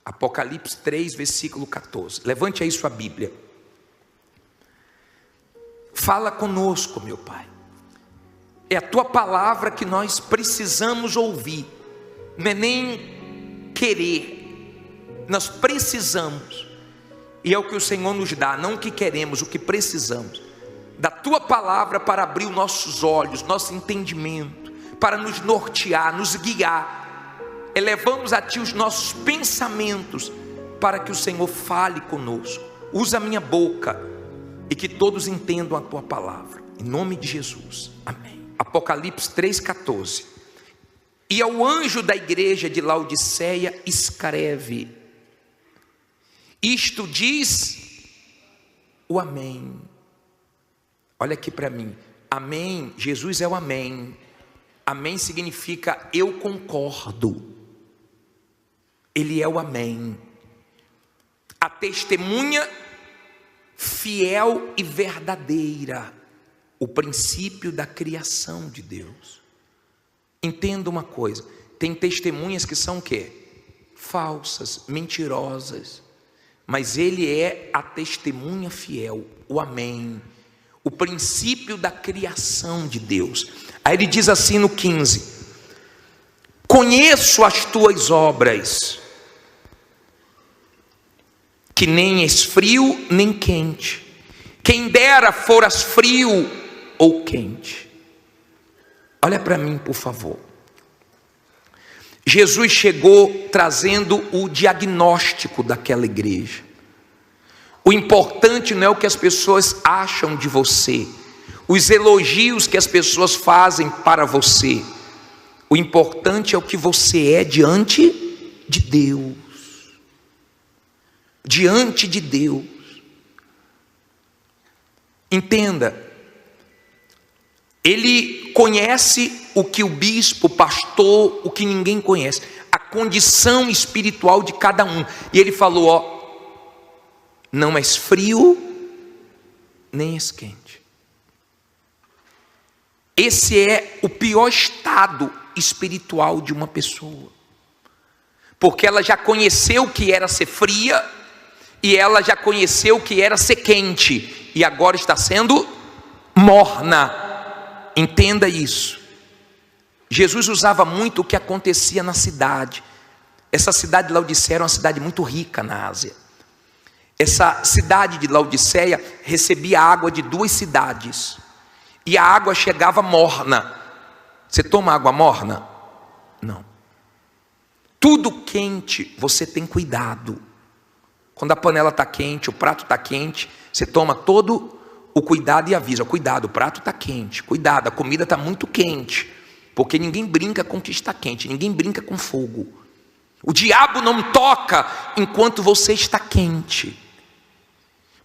Apocalipse 3, versículo 14. Levante aí sua Bíblia. Fala conosco, meu Pai. É a tua palavra que nós precisamos ouvir. Não é nem querer. Nós precisamos. E é o que o Senhor nos dá, não o que queremos, o que precisamos. Da tua palavra para abrir os nossos olhos, nosso entendimento, para nos nortear, nos guiar. Elevamos a ti os nossos pensamentos, para que o Senhor fale conosco. Usa a minha boca e que todos entendam a tua palavra. Em nome de Jesus, amém. Apocalipse 3,14. E ao anjo da igreja de Laodiceia escreve: isto diz o amém. Olha aqui para mim. Amém, Jesus é o amém. Amém significa eu concordo. Ele é o amém. A testemunha fiel e verdadeira. O princípio da criação de Deus. Entenda uma coisa. Tem testemunhas que são o quê? Falsas, mentirosas. Mas ele é a testemunha fiel. O amém. O princípio da criação de Deus. Aí ele diz assim no 15: conheço as tuas obras, que nem és frio nem quente. Quem dera foras frio ou quente. Olha para mim, por favor. Jesus chegou trazendo o diagnóstico daquela igreja. O importante não é o que as pessoas acham de você, os elogios que as pessoas fazem para você. O importante é o que você é diante de Deus. Diante de Deus. Entenda, ele conhece o que o bispo, o pastor, o que ninguém conhece, a condição espiritual de cada um. E ele falou: ó, não és frio, nem és quente. Esse é o pior estado espiritual de uma pessoa, porque ela já conheceu o que era ser fria, e ela já conheceu o que era ser quente, e agora está sendo morna. Entenda isso. Jesus usava muito o que acontecia na cidade. Essa cidade de Laodiceia era uma cidade muito rica na Ásia. Essa cidade de Laodiceia recebia água de 2 cidades, e a água chegava morna. Você toma água morna? Não. Tudo quente, você tem cuidado. Quando a panela está quente, o prato está quente, você toma todo o cuidado e avisa: cuidado, o prato está quente, cuidado, a comida está muito quente. Porque ninguém brinca com o que está quente, ninguém brinca com fogo. O diabo não toca enquanto você está quente.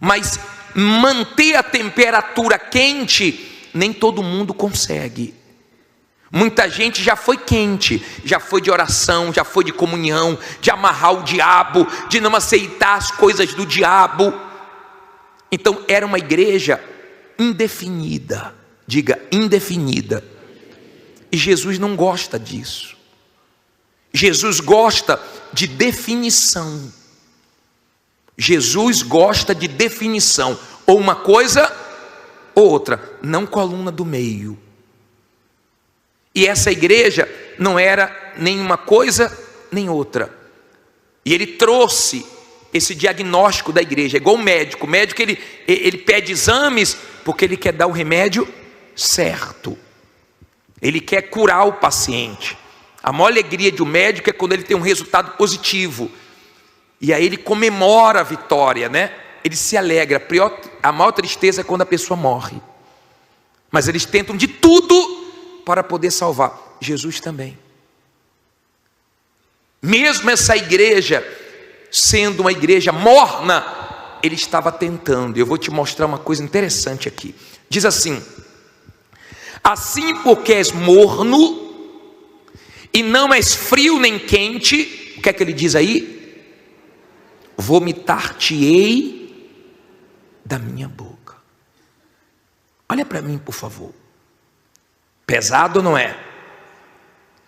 Mas manter a temperatura quente, nem todo mundo consegue. Muita gente já foi quente, já foi de oração, já foi de comunhão, de amarrar o diabo, de não aceitar as coisas do diabo. Então era uma igreja indefinida. Diga, indefinida. E Jesus não gosta disso. Jesus gosta de definição. Jesus gosta de definição. Ou uma coisa ou outra, não coluna do meio. E essa igreja não era nem uma coisa nem outra. E ele trouxe esse diagnóstico da igreja. É igual o médico. O médico ele pede exames porque ele quer dar o remédio certo. Ele quer curar o paciente. A maior alegria de um médico é quando ele tem um resultado positivo. E aí ele comemora a vitória, né? Ele se alegra. A maior tristeza é quando a pessoa morre. Mas eles tentam de tudo para poder salvar. Jesus também. Mesmo essa igreja sendo uma igreja morna, ele estava tentando. Eu vou te mostrar uma coisa interessante aqui. Diz assim: assim porque és morno e não és frio nem quente, o que é que ele diz aí? Vomitar-te-ei da minha boca. Olha para mim, por favor. Pesado ou não é?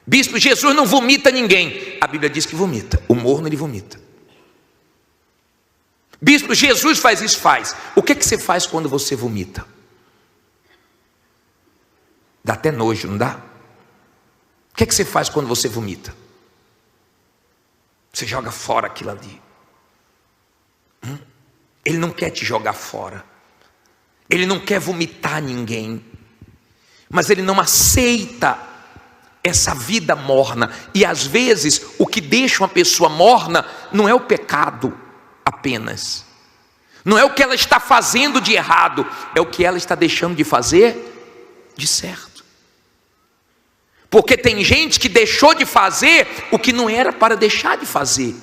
Bispo, Jesus não vomita ninguém. A Bíblia diz que vomita. O morno ele vomita. Bispo, Jesus faz isso? Faz. O que você faz quando você vomita? Dá até nojo, não dá? O que você faz quando você vomita? Você joga fora aquilo ali. Ele não quer te jogar fora. Ele não quer vomitar ninguém. Mas ele não aceita essa vida morna. E às vezes o que deixa uma pessoa morna não é o pecado apenas. Não é o que ela está fazendo de errado, é o que ela está deixando de fazer de certo. Porque tem gente que deixou de fazer o que não era para deixar de fazer.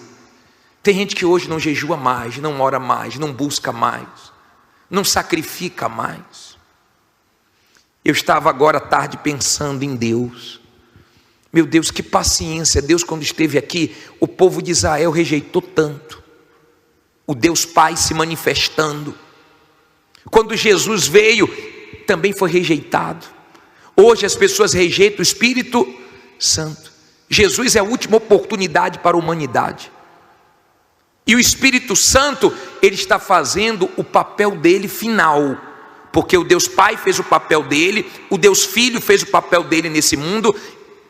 Tem gente que hoje não jejua mais, não ora mais, não busca mais, não sacrifica mais. Eu estava agora à tarde pensando em Deus. Meu Deus, que paciência. Deus, quando esteve aqui, o povo de Israel rejeitou tanto. O Deus Pai se manifestando. Quando Jesus veio, também foi rejeitado. Hoje as pessoas rejeitam o Espírito Santo. Jesus é a última oportunidade para a humanidade. E o Espírito Santo, ele está fazendo o papel dele final. Porque o Deus Pai fez o papel dele, o Deus Filho fez o papel dele nesse mundo,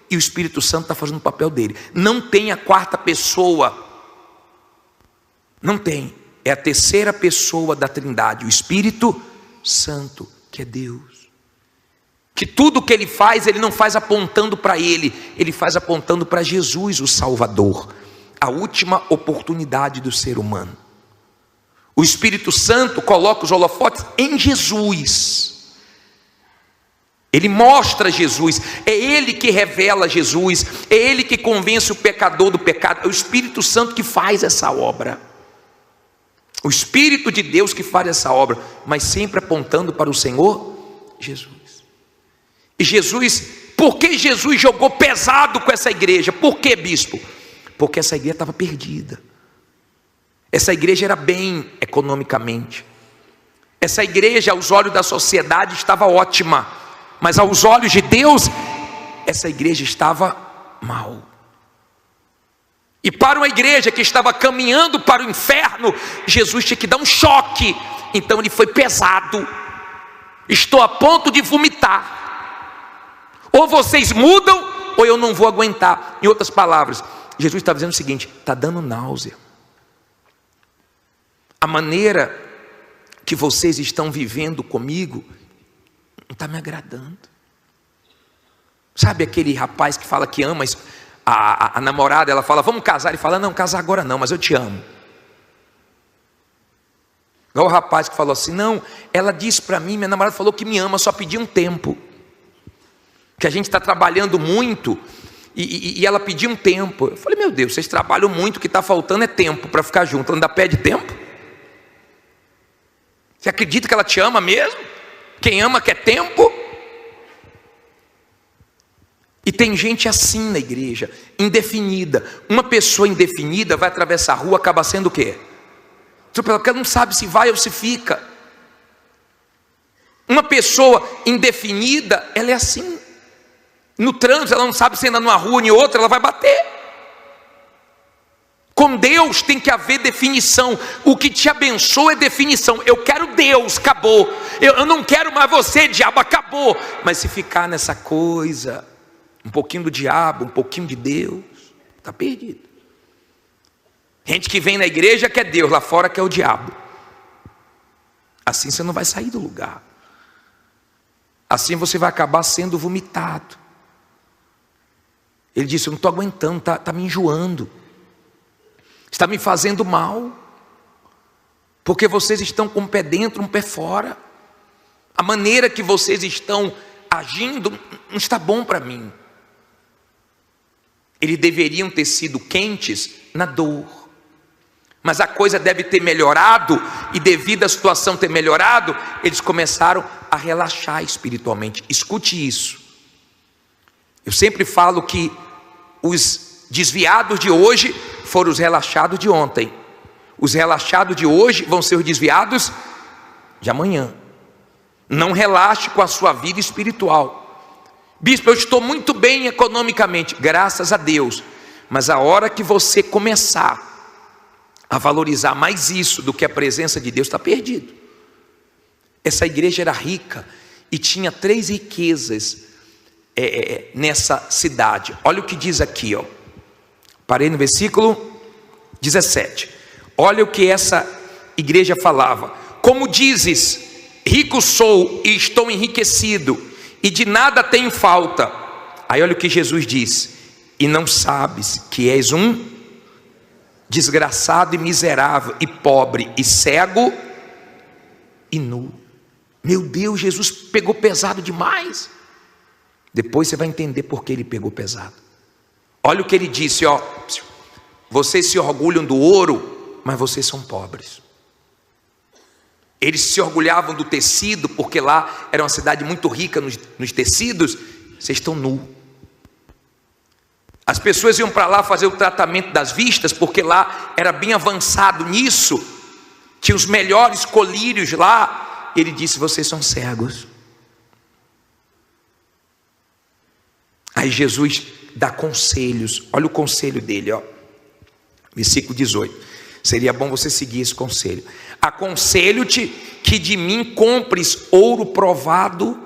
e o Espírito Santo está fazendo o papel dele. Não tem a quarta pessoa. Não tem. É a terceira pessoa da Trindade, o Espírito Santo, que é Deus. Que tudo que ele faz, ele não faz apontando para ele, ele faz apontando para Jesus, o Salvador. A última oportunidade do ser humano. O Espírito Santo coloca os holofotes em Jesus. Ele mostra Jesus, é Ele que revela Jesus, é Ele que convence o pecador do pecado, é o Espírito Santo que faz essa obra. O Espírito de Deus que faz essa obra, mas sempre apontando para o Senhor Jesus. E Jesus, por que Jesus jogou pesado com essa igreja? Por que, bispo? Porque essa igreja estava perdida. Essa igreja era bem economicamente. Essa igreja, aos olhos da sociedade, estava ótima. Mas aos olhos de Deus, essa igreja estava mal. E para uma igreja que estava caminhando para o inferno, Jesus tinha que dar um choque. Então ele foi pesado. Estou a ponto de vomitar. Ou vocês mudam, ou eu não vou aguentar. Em outras palavras, Jesus está dizendo o seguinte: está dando náusea. A maneira que vocês estão vivendo comigo não está me agradando. Sabe aquele rapaz que fala que ama a namorada, ela fala, vamos casar, ele fala, não, casar agora não, mas eu te amo. Igual o rapaz que falou assim, não, ela disse para mim, minha namorada falou que me ama, só pediu um tempo. Que a gente está trabalhando muito e ela pediu um tempo. Eu falei, meu Deus, vocês trabalham muito, o que está faltando é tempo para ficar junto, ainda pede tempo? Você acredita que ela te ama mesmo? Quem ama quer tempo? E tem gente assim na igreja, indefinida. Uma pessoa indefinida vai atravessar a rua, acaba sendo o quê? Porque ela não sabe se vai ou se fica. Uma pessoa indefinida, ela é assim. No trânsito, ela não sabe se anda numa rua ou em outra, ela vai bater. Com Deus tem que haver definição. O que te abençoa é definição. Eu quero Deus, acabou. Eu não quero mais você, diabo, acabou. Mas se ficar nessa coisa, um pouquinho do diabo, um pouquinho de Deus, está perdido. Gente que vem na igreja quer Deus, lá fora quer o diabo. Assim você não vai sair do lugar. Assim você vai acabar sendo vomitado. Ele disse, eu não estou aguentando, está me enjoando. Está me fazendo mal. Porque vocês estão com um pé dentro, um pé fora. A maneira que vocês estão agindo não está bom para mim. Eles deveriam ter sido quentes na dor. Mas a coisa deve ter melhorado, e devido à situação ter melhorado, eles começaram a relaxar espiritualmente. Escute isso. Eu sempre falo que os desviados de hoje foram os relaxados de ontem. Os relaxados de hoje vão ser os desviados de amanhã. Não relaxe com a sua vida espiritual. Bispo, eu estou muito bem economicamente, graças a Deus. Mas a hora que você começar a valorizar mais isso do que a presença de Deus, está perdido. Essa igreja era rica e tinha 3 riquezas nessa cidade. Olha o que diz aqui, ó. Parei no versículo 17. Olha o que essa igreja falava: como dizes, rico sou e estou enriquecido, e de nada tenho falta. Aí olha o que Jesus diz: e não sabes que és um desgraçado e miserável, e pobre, e cego, e nu. Meu Deus, Jesus pegou pesado demais. Depois você vai entender por que ele pegou pesado. Olha o que ele disse, ó: vocês se orgulham do ouro, mas vocês são pobres. Eles se orgulhavam do tecido, porque lá era uma cidade muito rica nos tecidos. Vocês estão nus. As pessoas iam para lá fazer o tratamento das vistas, porque lá era bem avançado nisso, tinha os melhores colírios lá. Ele disse: vocês são cegos. Aí Jesus dá conselhos. Olha o conselho dele, ó. Versículo 18. Seria bom você seguir esse conselho. Aconselho-te que de mim compres ouro provado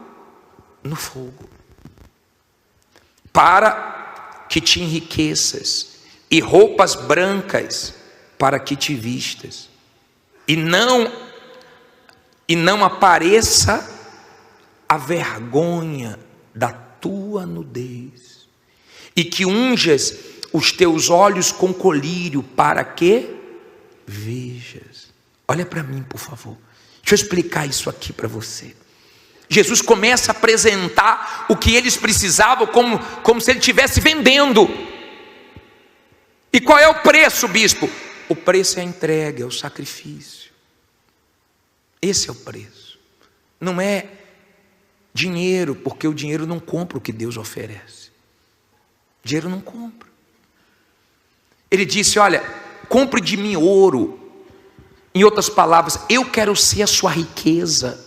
no fogo, para que te enriqueças, e roupas brancas para que te vistas, e não apareça a vergonha da tua nudez, e que unjas os teus olhos com colírio, para que vejas. Olha para mim, por favor. Deixa eu explicar isso aqui para você. Jesus começa a apresentar o que eles precisavam como se ele estivesse vendendo. E qual é o preço, bispo? O preço é a entrega, é o sacrifício. Esse é o preço. Não é dinheiro, porque o dinheiro não compra o que Deus oferece. O dinheiro não compra. Ele disse: olha, compre de mim ouro. Em outras palavras, eu quero ser a sua riqueza.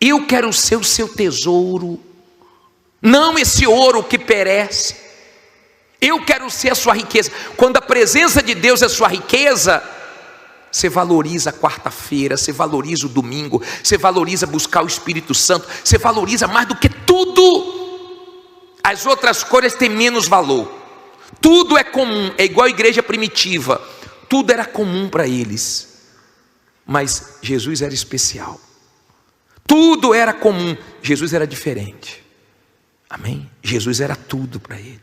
Eu quero ser o seu tesouro, não esse ouro que perece. Eu quero ser a sua riqueza. Quando a presença de Deus é a sua riqueza, você valoriza a quarta-feira, você valoriza o domingo, você valoriza buscar o Espírito Santo, você valoriza mais do que tudo. As outras coisas têm menos valor. Tudo é comum, é igual a igreja primitiva. Tudo era comum para eles, mas Jesus era especial. Tudo era comum, Jesus era diferente. Amém? Jesus era tudo para ele.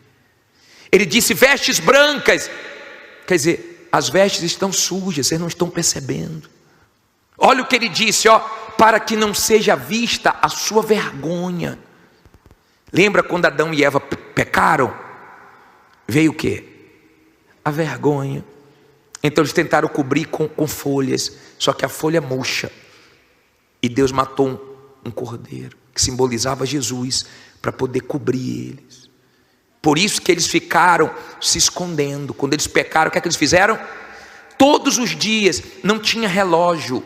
Ele disse: vestes brancas. Quer dizer, as vestes estão sujas, vocês não estão percebendo. Olha o que ele disse, ó: para que não seja vista a sua vergonha. Lembra quando Adão e Eva pecaram? Veio o quê? A vergonha. Então eles tentaram cobrir com folhas, só que a folha murcha. E Deus matou um cordeiro, que simbolizava Jesus, para poder cobrir eles. Por isso que eles ficaram se escondendo. Quando eles pecaram, o que é que eles fizeram? Todos os dias, não tinha relógio.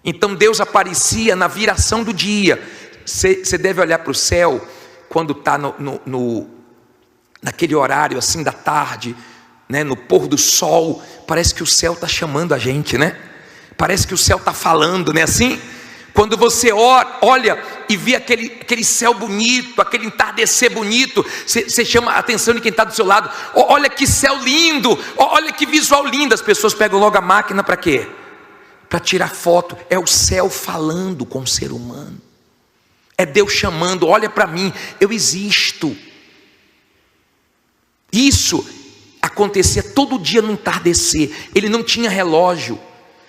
Então Deus aparecia na viração do dia. Você deve olhar para o céu, quando está naquele horário assim da tarde, né, no pôr do sol. Parece que o céu está chamando a gente, né? Parece que o céu está falando, né, assim? Quando você olha e vê aquele céu bonito, aquele entardecer bonito, você chama a atenção de quem está do seu lado. Olha que céu lindo, olha que visual lindo. As pessoas pegam logo a máquina para quê? Para tirar foto. É o céu falando com o ser humano. É Deus chamando: olha para mim, eu existo. Isso acontecia todo dia no entardecer. Ele não tinha relógio,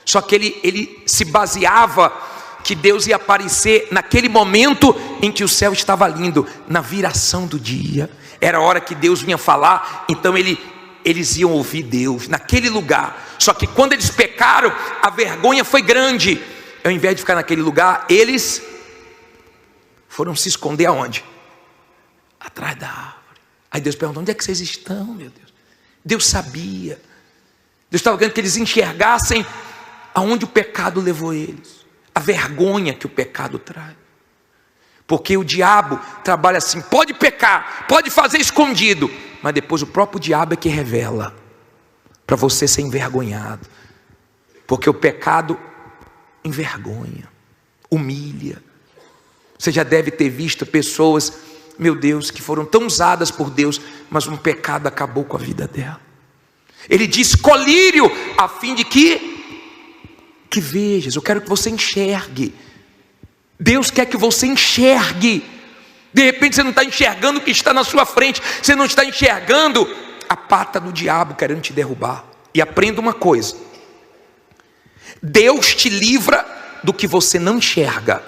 só que ele se baseava que Deus ia aparecer naquele momento em que o céu estava lindo, na viração do dia. Era a hora que Deus vinha falar, então eles iam ouvir Deus naquele lugar. Só que quando eles pecaram, a vergonha foi grande. Ao invés de ficar naquele lugar, eles foram se esconder aonde? Atrás da árvore. Aí Deus perguntou: onde é que vocês estão, meu Deus? Deus sabia. Deus estava querendo que eles enxergassem aonde o pecado levou eles. A vergonha que o pecado traz. Porque o diabo trabalha assim: pode pecar, pode fazer escondido, mas depois o próprio diabo é que revela. para você ser envergonhado, porque o pecado envergonha, humilha. Você já deve ter visto pessoas, meu Deus, que foram tão usadas por Deus, mas um pecado acabou com a vida dela. Ele diz: colírio, a fim de que vejas. Eu quero que você enxergue. Deus quer que você enxergue. De repente você não está enxergando o que está na sua frente, você não está enxergando a pata do diabo querendo te derrubar. E aprenda uma coisa: Deus te livra do que você não enxerga,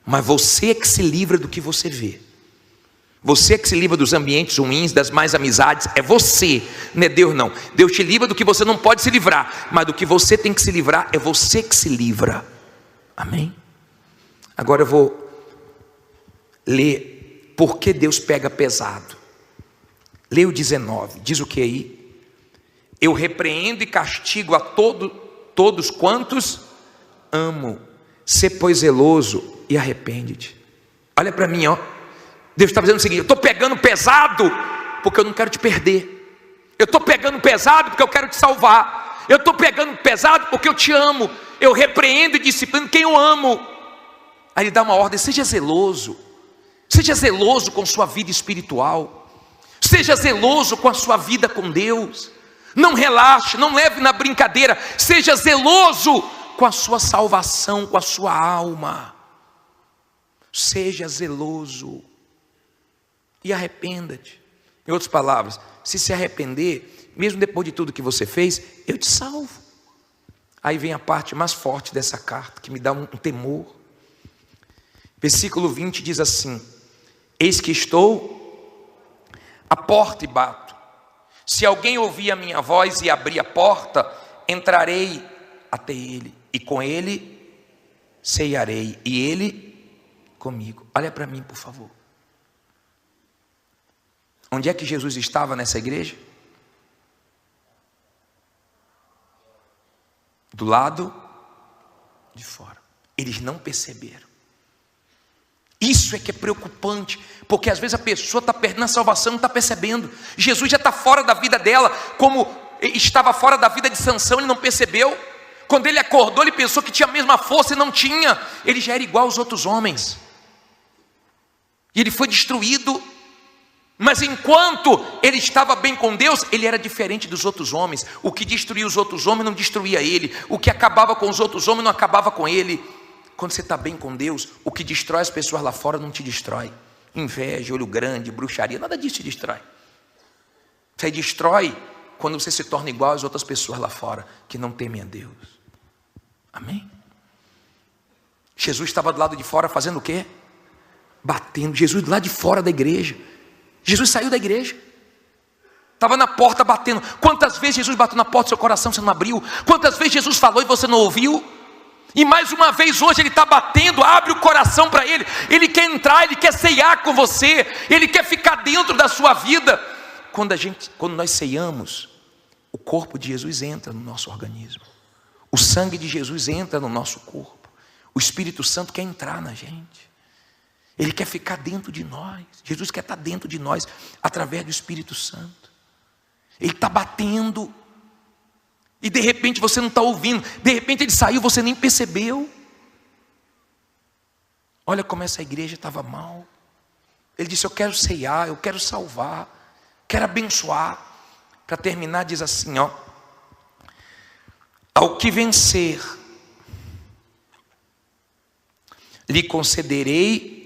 mas você é que se livra do que você vê. Você é que se livra dos ambientes ruins, das más amizades. É você, não é Deus não. Deus te livra do que você não pode se livrar, mas do que você tem que se livrar, é você que se livra. Amém? Agora eu vou ler por que Deus pega pesado. Leia o 19, diz o que aí? Eu repreendo e castigo a todos quantos amo. Sê, pois, zeloso e arrepende-te. Olha para mim, ó. Deus está dizendo o seguinte: eu estou pegando pesado porque eu não quero te perder. Eu estou pegando pesado porque eu quero te salvar. Eu estou pegando pesado porque eu te amo. Eu repreendo e disciplino quem eu amo. Aí ele dá uma ordem: seja zeloso. Seja zeloso com sua vida espiritual. Seja zeloso com a sua vida com Deus. Não relaxe, não leve na brincadeira. Seja zeloso com a sua salvação, com a sua alma. Seja zeloso e arrependa-te. Em outras palavras, se arrepender, mesmo depois de tudo que você fez, eu te salvo. Aí vem a parte mais forte dessa carta, que me dá um temor. Versículo 20 diz assim: eis que estou à porta e bato. Se alguém ouvir a minha voz e abrir a porta, entrarei até ele, e com ele ceiarei, e ele comigo. Olha para mim, por favor. Onde é que Jesus estava nessa igreja? Do lado de fora. Eles não perceberam. Isso é que é preocupante, porque às vezes a pessoa está perdendo a salvação e não está percebendo. Jesus já está fora da vida dela, como estava fora da vida de Sansão, ele não percebeu. Quando ele acordou, ele pensou que tinha a mesma força e não tinha. Ele já era igual aos outros homens. E ele foi destruído. Mas enquanto ele estava bem com Deus, ele era diferente dos outros homens. O que destruía os outros homens não destruía ele. O que acabava com os outros homens não acabava com ele. Quando você está bem com Deus, o que destrói as pessoas lá fora não te destrói. Inveja, olho grande, bruxaria, nada disso te destrói. Você destrói quando você se torna igual às outras pessoas lá fora, que não temem a Deus. Amém? Jesus estava do lado de fora fazendo o quê? Batendo. Jesus do lado de fora da igreja. Jesus saiu da igreja, estava na porta batendo. Quantas vezes Jesus bateu na porta do seu coração, você não abriu? Quantas vezes Jesus falou e você não ouviu? E mais uma vez hoje ele está batendo. Abre o coração para ele. Ele quer entrar, ele quer ceiar com você, ele quer ficar dentro da sua vida. Quando nós ceiamos, o corpo de Jesus entra no nosso organismo, o sangue de Jesus entra no nosso corpo, o Espírito Santo quer entrar na gente. Ele quer ficar dentro de nós. Jesus quer estar dentro de nós através do Espírito Santo. Ele está batendo. E de repente você não está ouvindo. De repente ele saiu, você nem percebeu. Olha como essa igreja estava mal. Ele disse: eu quero ceiar, eu quero salvar, quero abençoar. Para terminar diz assim, ó: ao que vencer, lhe concederei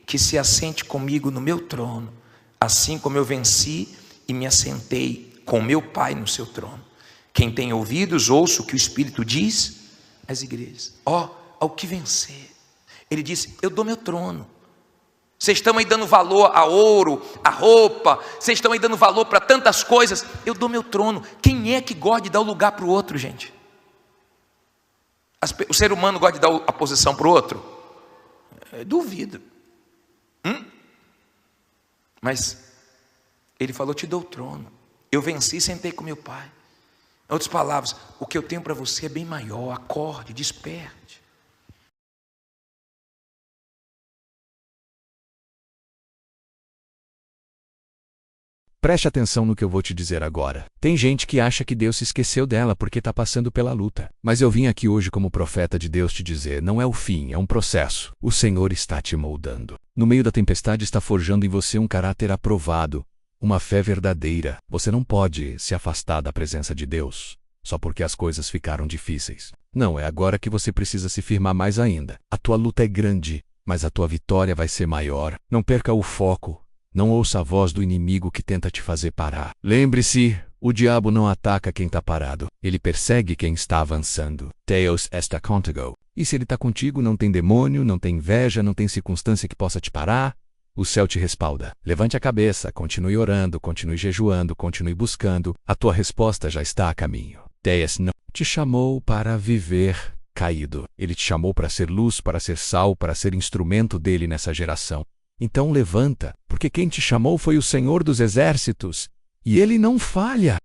que se assente comigo no meu trono, assim como eu venci e me assentei com meu Pai no seu trono. Quem tem ouvidos, ouça o que o Espírito diz às igrejas. Ó, ao que vencer. Ele disse: eu dou meu trono. Vocês estão aí dando valor a ouro, a roupa, vocês estão aí dando valor para tantas coisas. Eu dou meu trono. Quem é que gosta de dar o lugar para o outro, gente? O ser humano gosta de dar a posição para o outro? Duvido. Mas ele falou: te dou o trono. Eu venci e sentei com meu Pai. Em outras palavras, o que eu tenho para você é bem maior. Acorde, desperte. Preste atenção no que eu vou te dizer agora. Tem gente que acha que Deus se esqueceu dela porque está passando pela luta. Mas eu vim aqui hoje como profeta de Deus te dizer, não é o fim, é um processo. O Senhor está te moldando. No meio da tempestade está forjando em você um caráter aprovado, uma fé verdadeira. Você não pode se afastar da presença de Deus só porque as coisas ficaram difíceis. Não, é agora que você precisa se firmar mais ainda. A tua luta é grande, mas a tua vitória vai ser maior. Não perca o foco. Não ouça a voz do inimigo que tenta te fazer parar. Lembre-se, o diabo não ataca quem está parado. Ele persegue quem está avançando. Deus está contigo. E se ele está contigo, não tem demônio, não tem inveja, não tem circunstância que possa te parar. O céu te respalda. Levante a cabeça, continue orando, continue jejuando, continue buscando. A tua resposta já está a caminho. Deus não te chamou para viver caído. Ele te chamou para ser luz, para ser sal, para ser instrumento dele nessa geração. Então levanta, porque quem te chamou foi o Senhor dos Exércitos, e ele não falha.